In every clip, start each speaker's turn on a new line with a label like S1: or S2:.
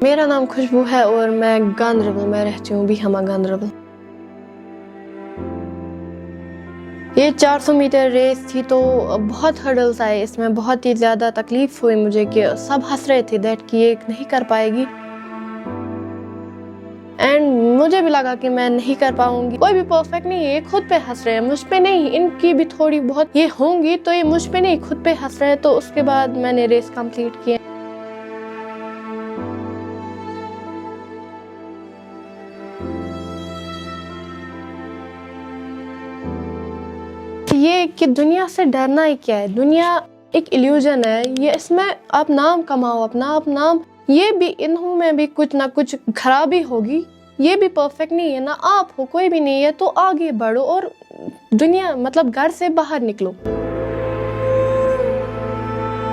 S1: मेरा नाम खुशबू है और मैं गांधरबल में रहती हूँ, बीहमा गांधरबल। ये 400 मीटर रेस थी तो बहुत हर्डल्स आए, इसमें बहुत ही ज़्यादा तकलीफ हुई मुझे कि सब हंस रहे थे दैट कि ये नहीं कर पाएगी एंड मुझे भी लगा कि मैं नहीं कर पाऊंगी। कोई भी परफेक्ट नहीं है, ये खुद पे हंस रहे हैं, मुझ पे नहीं। इनकी भी थोड़ी बहुत ये होंगी तो ये मुझ पे नहीं, खुद पे हंस रहे हैं। तो उसके बाद मैंने रेस कंप्लीट की। ये कि दुनिया से डरना ही क्या है, दुनिया एक इल्यूजन है। ये इसमें आप नाम कमाओ अपना, आप नाम, ये भी इन्हों में भी कुछ ना कुछ खराबी होगी, ये भी परफेक्ट नहीं है ना, आप हो, कोई भी नहीं है। तो आगे बढ़ो और दुनिया मतलब घर से बाहर निकलो।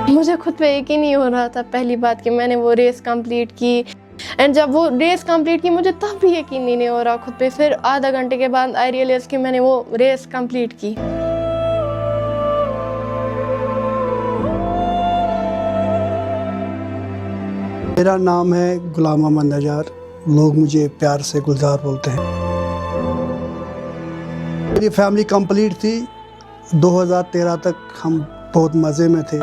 S1: मुझे खुद पे यकीन नहीं हो रहा था पहली बात कि मैंने वो रेस कंप्लीट की एंड जब वो रेस कंप्लीट की मुझे तब भी यकीन नहीं हो रहा खुद पे। फिर आधा घंटे के बाद आई रियलाइज कि मैंने वो रेस कंप्लीट की।
S2: मेरा नाम है गुलाम अहमद नजार, लोग मुझे प्यार से गुलजार बोलते हैं। मेरी फैमिली कंप्लीट थी। 2013 तक हम बहुत मज़े में थे।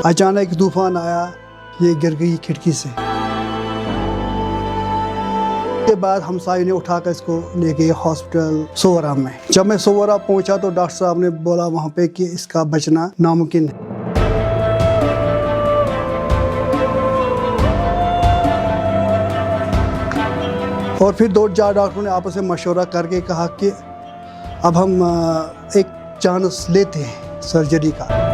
S2: अचानक तूफान आया, ये गिर गई खिड़की से। के बाद हमसायों ने उठाकर इसको ले गए हॉस्पिटल सोवरा में। जब मैं सोवरा पहुंचा तो डॉक्टर साहब ने बोला वहां पे कि इसका बचना नामुमकिन है। और फिर 2-4 डॉक्टरों ने आपस में मशवरा करके कहा कि अब हम एक चांस लेते हैं सर्जरी का।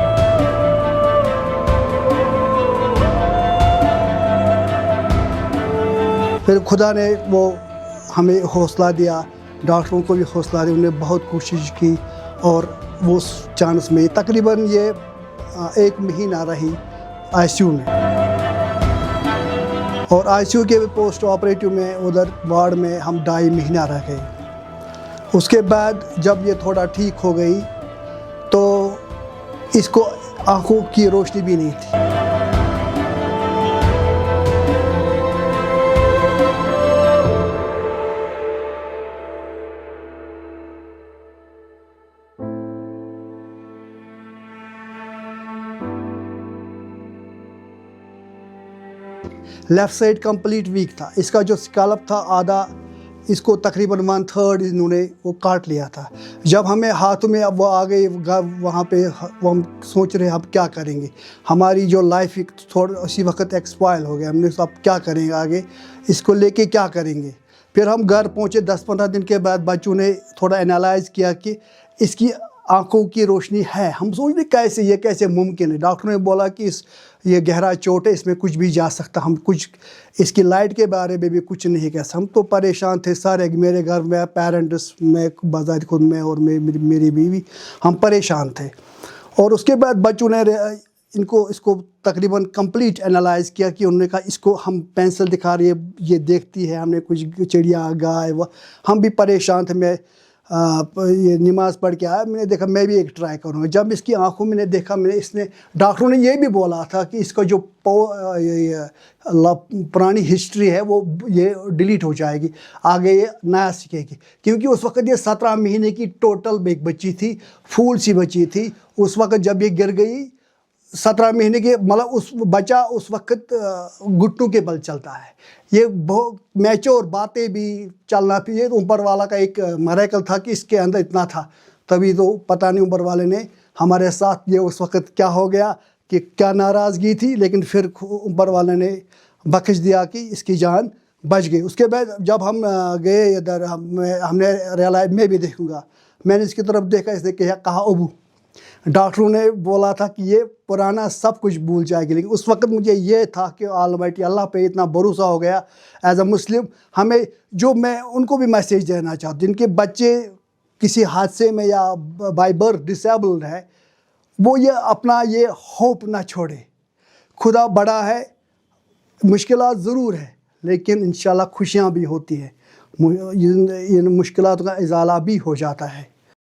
S2: फिर खुदा ने वो हमें हौसला दिया, डॉक्टरों को भी हौसला दिया, उन्होंने बहुत कोशिश की और वो चांस में तकरीबन ये 1 महीना रही आईसीयू में। और आईसीयू के पोस्ट ऑपरेटिव में उधर वार्ड में हम 2.5 महीना रह गए। उसके बाद जब ये थोड़ा ठीक हो गई तो इसको आंखों की रोशनी भी नहीं थी। लेफ़्ट साइड कंप्लीट वीक था। इसका जो स्कैल्प था आधा, इसको तकरीबन 1/3 इन्होंने वो काट लिया था। जब हमें हाथ में अब वो आ गए वहाँ पे, वो हम सोच रहे अब क्या करेंगे, हमारी जो लाइफ थोड़ा उसी वक्त एक्सपायर हो गया। हमने अब क्या करेंगे आगे, इसको लेके क्या करेंगे। फिर हम घर पहुँचे 10-15 दिन के बाद बच्चों ने थोड़ा एनालाइज किया कि इसकी आंखों की रोशनी है। हम सोच रहे कैसे, ये कैसे मुमकिन है। डॉक्टर ने बोला कि ये गहरा चोट है, इसमें कुछ भी जा सकता, हम कुछ इसकी लाइट के बारे में भी कुछ नहीं कह सकते। हम तो परेशान थे सारे, मेरे घर में पेरेंट्स में बाज़ार खुद में और मेरी बीवी, हम परेशान थे। और उसके बाद बच्चों ने इसको तकरीबन कंप्लीट एनालाइज किया कि उन्होंने कहा इसको हम पेंसिल दिखा रही है, ये देखती है, हमने कुछ चिड़िया गाय हम भी परेशान थे। मैं ये नमाज़ पढ़ के आया, मैंने देखा मैं भी एक ट्राई करूँगा। जब इसकी आंखों में देखा मैंने, इसने डॉक्टरों ने ये भी बोला था कि इसका जो पुरानी हिस्ट्री है वो ये डिलीट हो जाएगी, आगे ये नया सीखेगी। क्योंकि उस वक्त ये 17 महीने की टोटल एक बच्ची थी, फूल सी बच्ची थी। उस वक्त जब ये गिर गई 17 महीने के, मतलब उस बच्चा उस वक्त घुटनों के बल चलता है। ये बहुत मैच्योर बातें भी चलना थी। ये तो ऊपर वाला का एक मरेकल था कि इसके अंदर इतना था। तभी तो पता नहीं ऊपर वाले ने हमारे साथ ये उस वक्त क्या हो गया कि क्या नाराज़गी थी, लेकिन फिर ऊपर वाले ने बख्श दिया कि इसकी जान बच गई। उसके बाद जब हम गए इधर, हमने रियलाइज मैं भी देखूँगा, मैंने इसकी तरफ देखा, इसने कहा अबू। डॉक्टरों ने बोला था कि ये पुराना सब कुछ भूल जाएगी। लेकिन उस वक्त मुझे ये था कि ऑलमाइटी अल्लाह पे इतना भरोसा हो गया एज अ मुस्लिम। हमें जो, मैं उनको भी मैसेज देना चाहता हूँ जिनके बच्चे किसी हादसे में या बाय बर्थ डिसेबल्ड है, वो ये अपना ये होप ना छोड़े। खुदा बड़ा है, मुश्किलात ज़रूर है लेकिन इंशाल्लाह खुशियाँ भी होती हैं, इन मुश्किलात का इज़ाला भी हो जाता है।